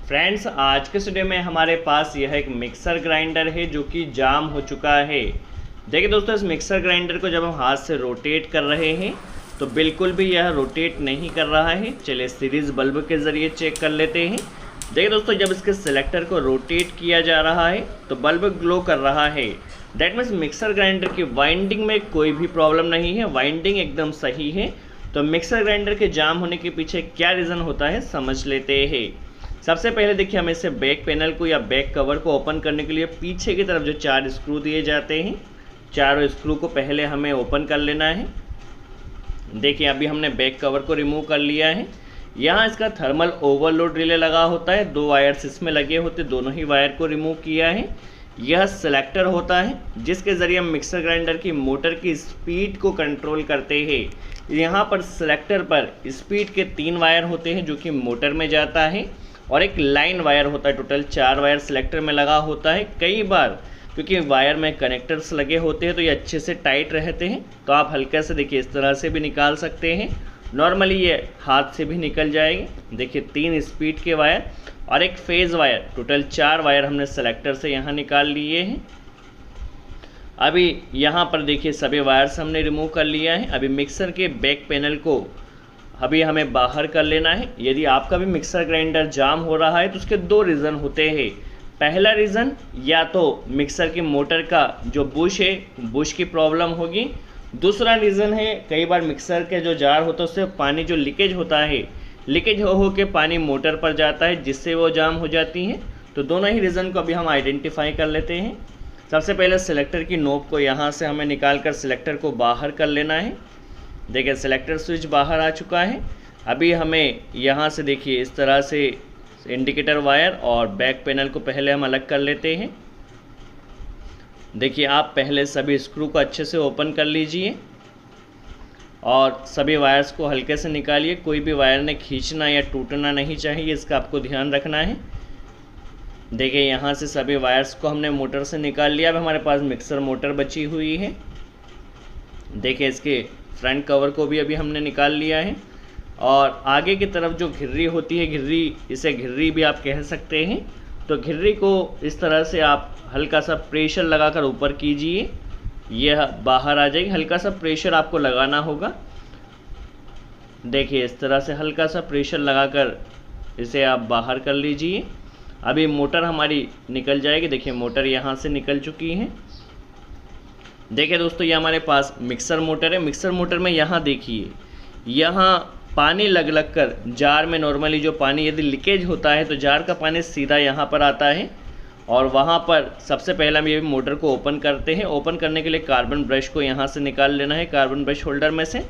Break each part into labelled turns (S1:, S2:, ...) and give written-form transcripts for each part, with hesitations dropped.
S1: Friends, आज के video में हमारे पास यह एक मिक्सर ग्राइंडर है जो कि जाम हो चुका है। देखिए दोस्तों, इस मिक्सर ग्राइंडर को जब हम हाथ से रोटेट कर रहे हैं तो बिल्कुल भी यह रोटेट नहीं कर रहा है। चलिए सीरीज़ बल्ब के ज़रिए चेक कर लेते हैं। देखिए दोस्तों, जब इसके सिलेक्टर को रोटेट किया जा रहा है तो बल्ब ग्लो कर रहा है। दैट मीन्स मिक्सर ग्राइंडर की वाइंडिंग में कोई भी प्रॉब्लम नहीं है, वाइंडिंग एकदम सही है। तो मिक्सर ग्राइंडर के जाम होने के पीछे क्या रीज़न होता है समझ लेते हैं। सबसे पहले देखिए, हमें इसे बैक पैनल को या बैक कवर को ओपन करने के लिए पीछे की तरफ जो 4 स्क्रू दिए जाते हैं, चारों स्क्रू को पहले हमें ओपन कर लेना है। देखिए अभी हमने बैक कवर को रिमूव कर लिया है। यहाँ इसका थर्मल ओवरलोड रिले लगा होता है, 2 वायर्स इसमें लगे होते, दोनों ही वायर को रिमूव किया है। यह सिलेक्टर होता है जिसके ज़रिए हम मिक्सर ग्राइंडर की मोटर की स्पीड को कंट्रोल करते हैं। यहाँ पर सिलेक्टर पर स्पीड के 3 वायर होते हैं जो कि मोटर में जाता है और एक लाइन वायर होता है। टोटल 4 वायर सिलेक्टर में लगा होता है। कई बार क्योंकि वायर में कनेक्टर्स लगे होते हैं तो ये अच्छे से टाइट रहते हैं, तो आप हल्का से देखिए इस तरह से भी निकाल सकते हैं। नॉर्मली ये हाथ से भी निकल जाएंगे। देखिए 3 स्पीड के वायर और एक फेज़ वायर, टोटल 4 वायर हमने सिलेक्टर से यहाँ निकाल लिए हैं। अभी यहाँ पर देखिए सभी वायर्स हमने रिमूव कर लिया है। अभी मिक्सर के बैक पैनल को अभी हमें बाहर कर लेना है। यदि आपका भी मिक्सर ग्राइंडर जाम हो रहा है तो उसके 2 रीज़न होते हैं। पहला रीज़न, या तो मिक्सर की मोटर का जो बुश है, बुश की प्रॉब्लम होगी। दूसरा रीज़न है, कई बार मिक्सर के जो जार होता है उससे पानी जो लीकेज होता है, लीकेज हो के पानी मोटर पर जाता है जिससे वो जाम हो जाती हैं। तो दोनों ही रीज़न को अभी हम आइडेंटिफाई कर लेते हैं। सबसे पहले सिलेक्टर की नोब को यहाँ से हमें निकाल कर सिलेक्टर को बाहर कर लेना है। देखिए सिलेक्टर स्विच बाहर आ चुका है। अभी हमें यहाँ से देखिए इस तरह से इंडिकेटर वायर और बैक पैनल को पहले हम अलग कर लेते हैं। देखिए आप पहले सभी स्क्रू को अच्छे से ओपन कर लीजिए और सभी वायर्स को हल्के से निकालिए। कोई भी वायर ने खींचना या टूटना नहीं चाहिए, इसका आपको ध्यान रखना है। देखिए यहाँ से सभी वायर्स को हमने मोटर से निकाल लिया। अब हमारे पास मिक्सर मोटर बची हुई है। देखिए इसके फ्रंट कवर को भी अभी हमने निकाल लिया है और आगे की तरफ जो घिर्री होती है, घिर्री, इसे घिर्री भी आप कह सकते हैं। तो घिर्री को इस तरह से आप हल्का सा प्रेशर लगाकर ऊपर कीजिए, यह बाहर आ जाएगी। हल्का सा प्रेशर आपको लगाना होगा। देखिए इस तरह से हल्का सा प्रेशर लगाकर इसे आप बाहर कर लीजिए। अभी मोटर हमारी निकल जाएगी। देखिए मोटर यहाँ से निकल चुकी है। देखिए दोस्तों, ये हमारे पास मिक्सर मोटर है। मिक्सर मोटर में यहाँ देखिए, यहाँ पानी लग कर जार में नॉर्मली जो पानी यदि लीकेज होता है तो जार का पानी सीधा यहाँ पर आता है और वहाँ पर सबसे पहले हम ये मोटर को ओपन करते हैं। ओपन करने के लिए कार्बन ब्रश को यहाँ से निकाल लेना है, कार्बन ब्रश होल्डर में से।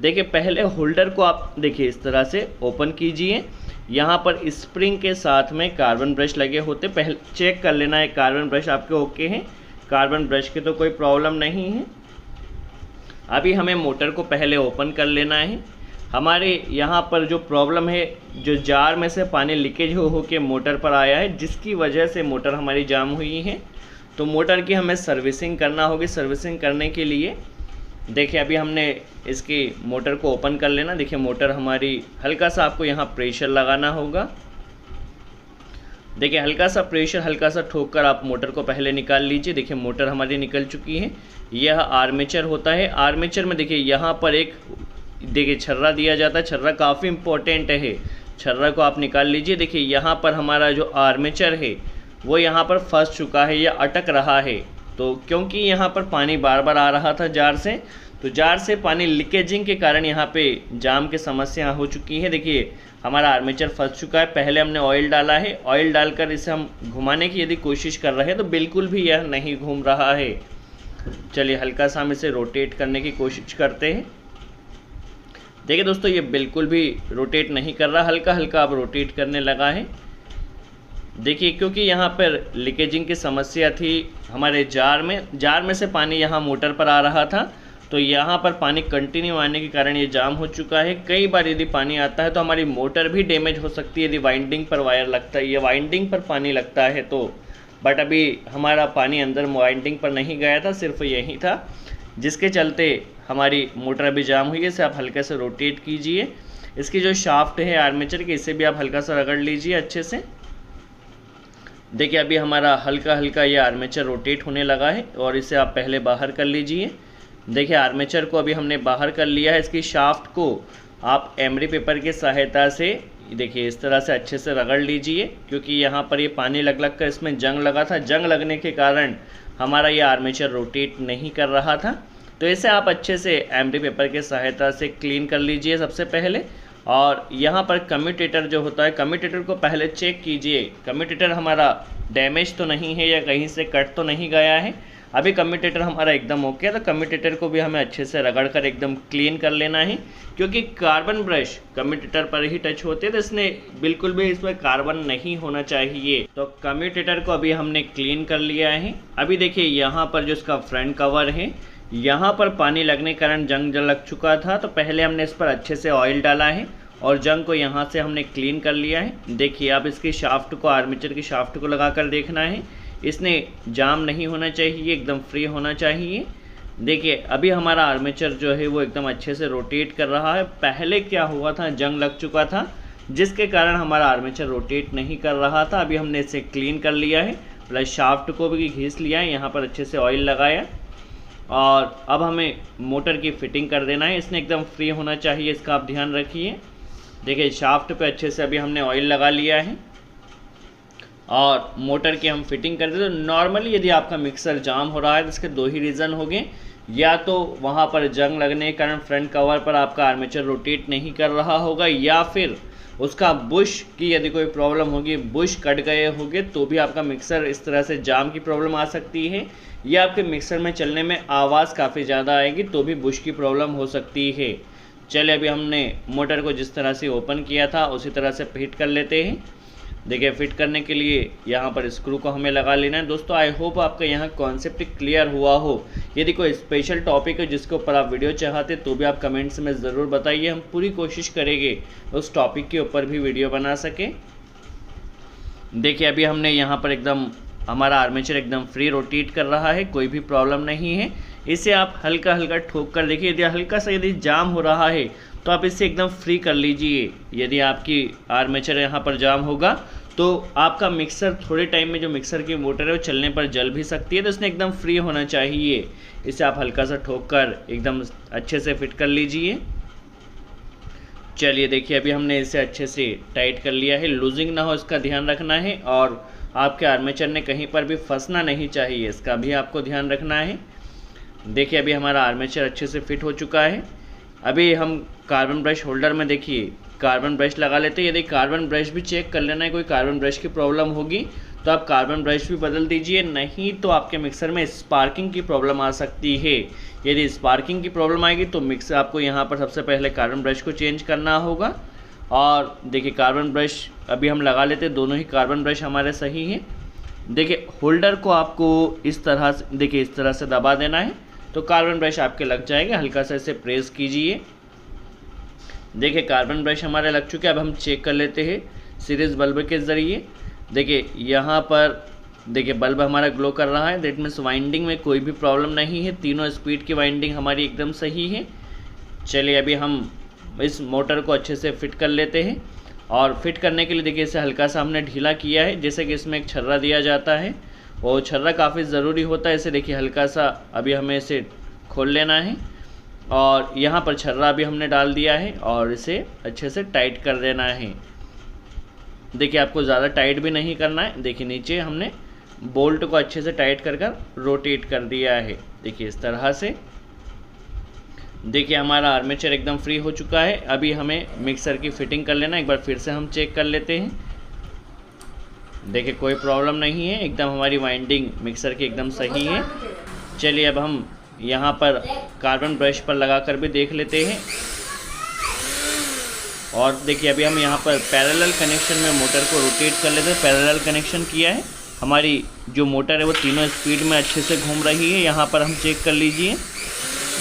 S1: देखिए पहले होल्डर को आप देखिए इस तरह से ओपन कीजिए। यहाँ पर स्प्रिंग के साथ में कार्बन ब्रश लगे होते, पहले चेक कर लेना है कार्बन ब्रश आपके ओके हैं। कार्बन ब्रश की तो कोई प्रॉब्लम नहीं है। अभी हमें मोटर को पहले ओपन कर लेना है। हमारे यहाँ पर जो प्रॉब्लम है, जो जार में से पानी लीकेज हो के मोटर पर आया है, जिसकी वजह से मोटर हमारी जाम हुई है। तो मोटर की हमें सर्विसिंग करना होगी। सर्विसिंग करने के लिए देखिए अभी हमने इसकी मोटर को ओपन कर लेना। देखिए मोटर हमारी, हल्का सा आपको यहाँ प्रेशर लगाना होगा। देखिए हल्का सा प्रेशर, हल्का सा ठोक कर आप मोटर को पहले निकाल लीजिए। देखिए मोटर हमारी निकल चुकी है। यह आर्मेचर होता है। आर्मेचर में देखिए यहाँ पर एक देखिए छर्रा दिया जाता है। छर्रा काफ़ी इम्पोर्टेंट है, छर्रा को आप निकाल लीजिए। देखिए यहाँ पर हमारा जो आर्मेचर है वो यहाँ पर फंस चुका है या अटक रहा है। तो क्योंकि यहाँ पर पानी बार बार आ रहा था जार से, तो जार से पानी लीकेजिंग के कारण यहाँ पे जाम की समस्या हो चुकी है। देखिए हमारा आर्मेचर फंस चुका है। पहले हमने ऑयल डाला है, ऑयल डालकर इसे हम घुमाने की यदि कोशिश कर रहे हैं तो बिल्कुल भी यह नहीं घूम रहा है। चलिए हल्का सा हम इसे रोटेट करने की कोशिश करते हैं। देखिए दोस्तों, ये बिल्कुल भी रोटेट नहीं कर रहा, हल्का हल्का अब रोटेट करने लगा है। देखिए क्योंकि यहाँ पर लीकेजिंग की समस्या थी हमारे जार में से पानी यहाँ मोटर पर आ रहा था, तो यहाँ पर पानी कंटिन्यू आने के कारण ये जाम हो चुका है। कई बार यदि पानी आता है तो हमारी मोटर भी डैमेज हो सकती है यदि वाइंडिंग पर वायर लगता है, ये वाइंडिंग पर पानी लगता है तो। बट अभी हमारा पानी अंदर वाइंडिंग पर नहीं गया था, सिर्फ यही था, जिसके चलते हमारी मोटर अभी जाम हुई है। इसे आप हल्के से रोटेट कीजिए। इसकी जो शाफ्ट है आर्मेचर की, इसे भी आप हल्का सा रगड़ लीजिए अच्छे से। देखिए अभी हमारा हल्का हल्का ये आर्मेचर रोटेट होने लगा है और इसे आप पहले बाहर कर लीजिए। देखिए आर्मेचर को अभी हमने बाहर कर लिया है। इसकी शाफ्ट को आप एमरी पेपर की सहायता से देखिए इस तरह से अच्छे से रगड़ लीजिए, क्योंकि यहाँ पर ये पानी लग लग कर इसमें जंग लगा था। जंग लगने के कारण हमारा ये आर्मेचर रोटेट नहीं कर रहा था। तो इसे आप अच्छे से एमरी पेपर की सहायता से क्लीन कर लीजिए सबसे पहले। और यहाँ पर कम्यूटेटर जो होता है, कम्यूटेटर को पहले चेक कीजिए कम्यूटेटर हमारा डैमेज तो नहीं है या कहीं से कट तो नहीं गया है। अभी कम्यूटेटर हमारा एकदम ओके है, तो कम्यूटेटर को भी हमें अच्छे से रगड़ कर एकदम क्लीन कर लेना है, क्योंकि कार्बन ब्रश कम्यूटेटर पर ही टच होते हैं, तो इसने बिल्कुल भी इसमें कार्बन नहीं होना चाहिए। तो कम्यूटेटर को अभी हमने क्लीन कर लिया है। अभी देखिए यहाँ पर जो इसका फ्रंट कवर है, यहाँ पर पानी लगने के कारण जंग लग चुका था, तो पहले हमने इस पर अच्छे से ऑयल डाला है और जंग को यहाँ से हमने क्लीन कर लिया है। देखिए आप इसकी शाफ्ट को, आर्मेचर की शाफ्ट को लगा कर देखना है, इसने जाम नहीं होना चाहिए, एकदम फ्री होना चाहिए। देखिए अभी हमारा आर्मेचर जो है वो एकदम अच्छे से रोटेट कर रहा है। पहले क्या हुआ था, जंग लग चुका था जिसके कारण हमारा आर्मेचर रोटेट नहीं कर रहा था। अभी हमने इसे क्लीन कर लिया है, प्लस शाफ्ट को भी घिस लिया है, यहाँ पर अच्छे से ऑयल लगाया और अब हमें मोटर की फिटिंग कर देना है। इसने एकदम फ्री होना चाहिए, इसका आप ध्यान रखिए। देखिए शाफ्ट पे अच्छे से अभी हमने ऑयल लगा लिया है और मोटर की हम फिटिंग कर देते। तो नॉर्मली यदि आपका मिक्सर जाम हो रहा है तो इसके दो ही रीज़न होंगे, या तो वहाँ पर जंग लगने के कारण फ्रंट कवर पर आपका आर्मेचर रोटेट नहीं कर रहा होगा, या फिर उसका बुश की यदि कोई प्रॉब्लम होगी, बुश कट गए होंगे तो भी आपका मिक्सर इस तरह से जाम की प्रॉब्लम आ सकती है, या आपके मिक्सर में चलने में आवाज़ काफ़ी ज़्यादा आएगी तो भी बुश की प्रॉब्लम हो सकती है। चलिए अभी हमने मोटर को जिस तरह से ओपन किया था उसी तरह से फिट कर लेते हैं। देखिए फिट करने के लिए यहाँ पर स्क्रू को हमें लगा लेना है। दोस्तों आई होप आपका यहाँ कॉन्सेप्ट क्लियर हुआ हो। यदि कोई स्पेशल टॉपिक है जिसके ऊपर आप वीडियो चाहते तो भी आप कमेंट्स में ज़रूर बताइए, हम पूरी कोशिश करेंगे उस टॉपिक के ऊपर भी वीडियो बना सके। देखिए अभी हमने यहाँ पर एकदम हमारा आर्मेचर एकदम फ्री रोटेट कर रहा है, कोई भी प्रॉब्लम नहीं है। इसे आप हल्का हल्का ठोक कर देखिए, यदि हल्का सा यदि जाम हो रहा है तो आप इसे एकदम फ्री कर लीजिए। यदि आपकी आर्मेचर यहाँ पर जाम होगा तो आपका मिक्सर थोड़े टाइम में, जो मिक्सर की मोटर है वो चलने पर जल भी सकती है, तो इसने एकदम फ्री होना चाहिए। इसे आप हल्का सा ठोक कर एकदम अच्छे से फिट कर लीजिए। चलिए देखिए अभी हमने इसे अच्छे से टाइट कर लिया है, लूजिंग ना हो इसका ध्यान रखना है, और आपके आर्मेचर ने कहीं पर भी फंसना नहीं चाहिए, इसका भी आपको ध्यान रखना है। देखिए अभी हमारा आर्मेचर अच्छे से फिट हो चुका है। अभी हम कार्बन ब्रश होल्डर में देखिए कार्बन ब्रश लगा लेते हैं। यदि कार्बन ब्रश भी चेक कर लेना है, कोई कार्बन ब्रश की प्रॉब्लम होगी तो आप कार्बन ब्रश भी बदल दीजिए, नहीं तो आपके मिक्सर में स्पार्किंग की प्रॉब्लम आ सकती है। यदि स्पार्किंग की प्रॉब्लम आएगी तो मिक्सर आपको यहाँ पर सबसे पहले कार्बन ब्रश को चेंज करना होगा। और देखिए कार्बन ब्रश अभी हम लगा लेते हैं, दोनों ही कार्बन ब्रश हमारे सही हैं। देखिए होल्डर को आपको इस तरह से, देखिए इस तरह से दबा देना है तो कार्बन ब्रश आपके लग जाएगा। हल्का सा इसे प्रेस कीजिए। देखिए कार्बन ब्रश हमारे लग चुके हैं। अब हम चेक कर लेते हैं सीरीज़ बल्ब के ज़रिए। देखिए यहाँ पर देखिए बल्ब हमारा ग्लो कर रहा है, दैट मीन्स वाइंडिंग में कोई भी प्रॉब्लम नहीं है, तीनों स्पीड की वाइंडिंग हमारी एकदम सही है। चलिए अभी हम इस मोटर को अच्छे से फिट कर लेते हैं, और फिट करने के लिए देखिए इसे हल्का सा हमने ढीला किया है, जैसे कि इसमें एक छर्रा दिया जाता है, वो छर्रा काफ़ी ज़रूरी होता है। इसे देखिए हल्का सा अभी हमें इसे खोल लेना है, और यहाँ पर छर्रा भी हमने डाल दिया है और इसे अच्छे से टाइट कर देना है। देखिए आपको ज़्यादा टाइट भी नहीं करना है। देखिए नीचे हमने बोल्ट को अच्छे से टाइट कर रोटेट कर दिया है, देखिए इस तरह से। देखिए हमारा आर्मेचर एकदम फ्री हो चुका है। अभी हमें मिक्सर की फिटिंग कर लेना, एक बार फिर से हम चेक कर लेते हैं। देखिए कोई प्रॉब्लम नहीं है, एकदम हमारी वाइंडिंग मिक्सर की एकदम सही है। चलिए अब हम यहाँ पर कार्बन ब्रश पर लगा कर भी देख लेते हैं। और देखिए अभी हम यहाँ पर पैरेलल कनेक्शन में मोटर को रोटेट कर लेते हैं। पैरेलल कनेक्शन किया है, हमारी जो मोटर है वो तीनों स्पीड में अच्छे से घूम रही है। यहाँ पर हम चेक कर लीजिए,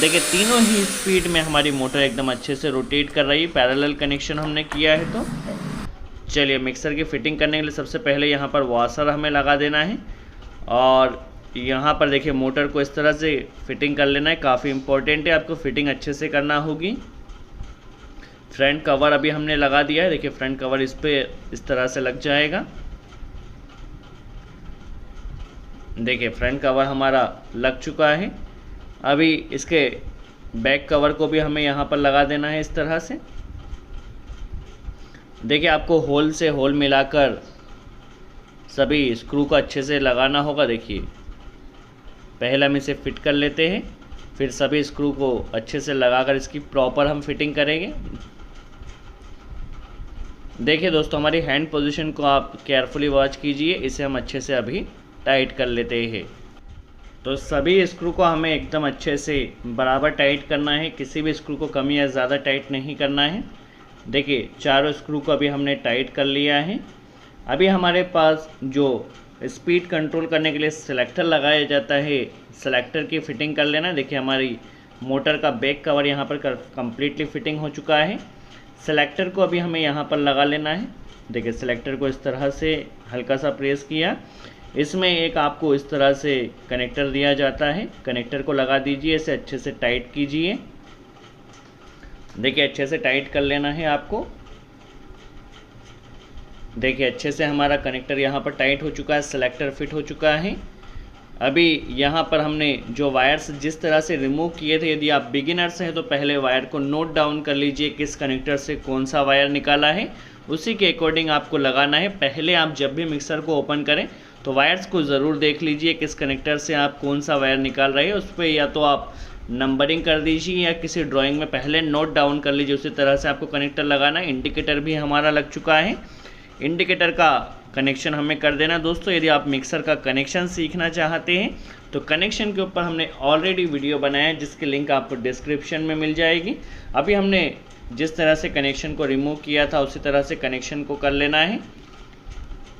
S1: देखिए तीनों ही स्पीड में हमारी मोटर एकदम अच्छे से रोटेट कर रही है, पैरेलल कनेक्शन हमने किया है। तो चलिए मिक्सर की फिटिंग करने के लिए सबसे पहले यहाँ पर वॉशर हमें लगा देना है, और यहाँ पर देखिए मोटर को इस तरह से फिटिंग कर लेना है, काफ़ी इंपॉर्टेंट है, आपको फिटिंग अच्छे से करना होगी। फ्रंट कवर अभी हमने लगा दिया है, देखिए फ्रंट कवर इस पे इस तरह से लग जाएगा। देखिए फ्रंट कवर हमारा लग चुका है। अभी इसके बैक कवर को भी हमें यहाँ पर लगा देना है इस तरह से। देखिए आपको होल से होल मिलाकर सभी स्क्रू को अच्छे से लगाना होगा। देखिए पहले हम इसे फिट कर लेते हैं, फिर सभी स्क्रू को अच्छे से लगाकर इसकी प्रॉपर हम फिटिंग करेंगे। देखिए दोस्तों हमारी हैंड पोजीशन को आप केयरफुली वॉच कीजिए। इसे हम अच्छे से अभी टाइट कर लेते हैं। तो सभी स्क्रू को हमें एकदम अच्छे से बराबर टाइट करना है, किसी भी स्क्रू को कम या ज़्यादा टाइट नहीं करना है। देखिए चारों स्क्रू को अभी हमने टाइट कर लिया है। अभी हमारे पास जो स्पीड कंट्रोल करने के लिए सिलेक्टर लगाया जाता है, सिलेक्टर की फ़िटिंग कर लेना। देखिए हमारी मोटर का बैक कवर यहाँ पर कम्प्लीटली फिटिंग हो चुका है। सेलेक्टर को अभी हमें यहाँ पर लगा लेना है। देखिए सेलेक्टर को इस तरह से हल्का सा प्रेस किया। इसमें एक आपको इस तरह से कनेक्टर दिया जाता है, कनेक्टर को लगा दीजिए, इसे अच्छे से टाइट कीजिए। देखिए अच्छे से टाइट कर लेना है आपको। देखिए अच्छे से हमारा कनेक्टर यहाँ पर टाइट हो चुका है, सेलेक्टर फिट हो चुका है। अभी यहाँ पर हमने जो वायर्स जिस तरह से रिमूव किए थे, यदि आप बिगिनर्स हैं तो पहले वायर को नोट डाउन कर लीजिए किस कनेक्टर से कौन सा वायर निकाला है, उसी के अकॉर्डिंग आपको लगाना है। पहले आप जब भी मिक्सर को ओपन करें तो वायर्स को ज़रूर देख लीजिए किस कनेक्टर से आप कौन सा वायर निकाल रहे हैं। उस पर या तो आप नंबरिंग कर दीजिए या किसी ड्राइंग में पहले नोट डाउन कर लीजिए, उसी तरह से आपको कनेक्टर लगाना है। इंडिकेटर भी हमारा लग चुका है, इंडिकेटर का कनेक्शन हमें कर देना। दोस्तों यदि आप मिक्सर का कनेक्शन सीखना चाहते हैं तो कनेक्शन के ऊपर हमने ऑलरेडी वीडियो बनाया है, जिसकी लिंक आपको डिस्क्रिप्शन में मिल जाएगी। अभी हमने जिस तरह से कनेक्शन को रिमूव किया था उसी तरह से कनेक्शन को कर लेना है।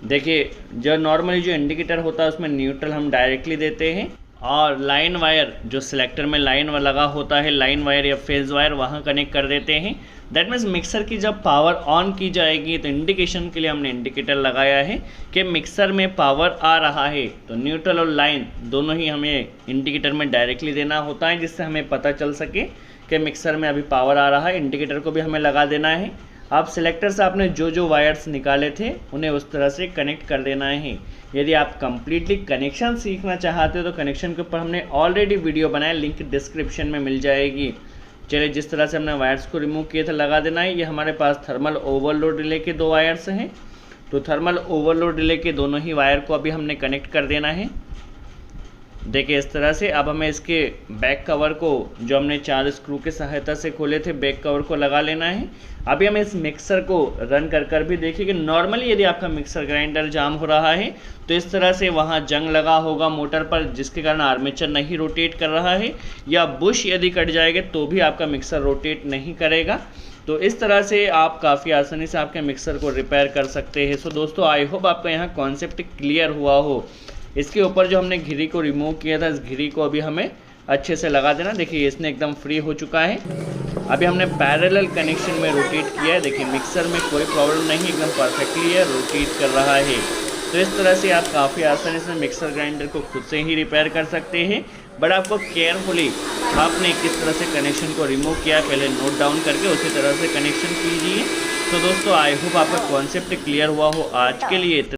S1: देखिए जो नॉर्मली जो इंडिकेटर होता है उसमें न्यूट्रल हम डायरेक्टली देते हैं, और लाइन वायर जो सिलेक्टर में लाइन लगा होता है, लाइन वायर या फेज वायर, वहाँ कनेक्ट कर देते हैं। दैट मीन्स मिक्सर की जब पावर ऑन की जाएगी तो इंडिकेशन के लिए हमने इंडिकेटर लगाया है कि मिक्सर में पावर आ रहा है। तो न्यूट्रल और लाइन दोनों ही हमें इंडिकेटर में डायरेक्टली देना होता है, जिससे हमें पता चल सके कि मिक्सर में अभी पावर आ रहा है। इंडिकेटर को भी हमें लगा देना है। आप सिलेक्टर से आपने जो जो वायर्स निकाले थे उन्हें उस तरह से कनेक्ट कर देना है। यदि आप कंप्लीटली कनेक्शन सीखना चाहते हो तो कनेक्शन के ऊपर हमने ऑलरेडी वीडियो बनाया, लिंक डिस्क्रिप्शन में मिल जाएगी। चलिए जिस तरह से हमने वायर्स को रिमूव किए थे लगा देना है। ये हमारे पास थर्मल ओवरलोड रिले के 2 वायर्स हैं, तो थर्मल ओवरलोड रिले के दोनों ही वायर को अभी हमने कनेक्ट कर देना है। देखिए इस तरह से। अब हमें इसके बैक कवर को जो हमने 4 स्क्रू की सहायता से खोले थे, बैक कवर को लगा लेना है। अभी हमें इस मिक्सर को रन कर भी देखिए कि नॉर्मली यदि आपका मिक्सर ग्राइंडर जाम हो रहा है तो इस तरह से वहाँ जंग लगा होगा मोटर पर, जिसके कारण आर्मेचर नहीं रोटेट कर रहा है, या बुश यदि कट जाएगा तो भी आपका मिक्सर रोटेट नहीं करेगा। तो इस तरह से आप काफ़ी आसानी से आपके मिक्सर को रिपेयर कर सकते हैं। सो दोस्तों आई होप आपका यहाँ कॉन्सेप्ट क्लियर हुआ हो। इसके ऊपर जो हमने घिरी को रिमूव किया था, इस घिरी को अभी हमें अच्छे से लगा देना। देखिए इसने एकदम फ्री हो चुका है। अभी हमने पैरेलल कनेक्शन में रोटेट किया है। देखिए मिक्सर में कोई प्रॉब्लम नहीं, एकदम परफेक्टली है, रोटेट कर रहा है। तो इस तरह से आप काफ़ी आसानी से मिक्सर ग्राइंडर को खुद से ही रिपेयर कर सकते हैं। बट आपको केयरफुली आपने किस तरह से कनेक्शन को रिमूव किया है पहले नोट डाउन करके उसी तरह से कनेक्शन कीजिए। तो दोस्तों आई होप आपका कॉन्सेप्ट क्लियर हुआ हो। आज के लिए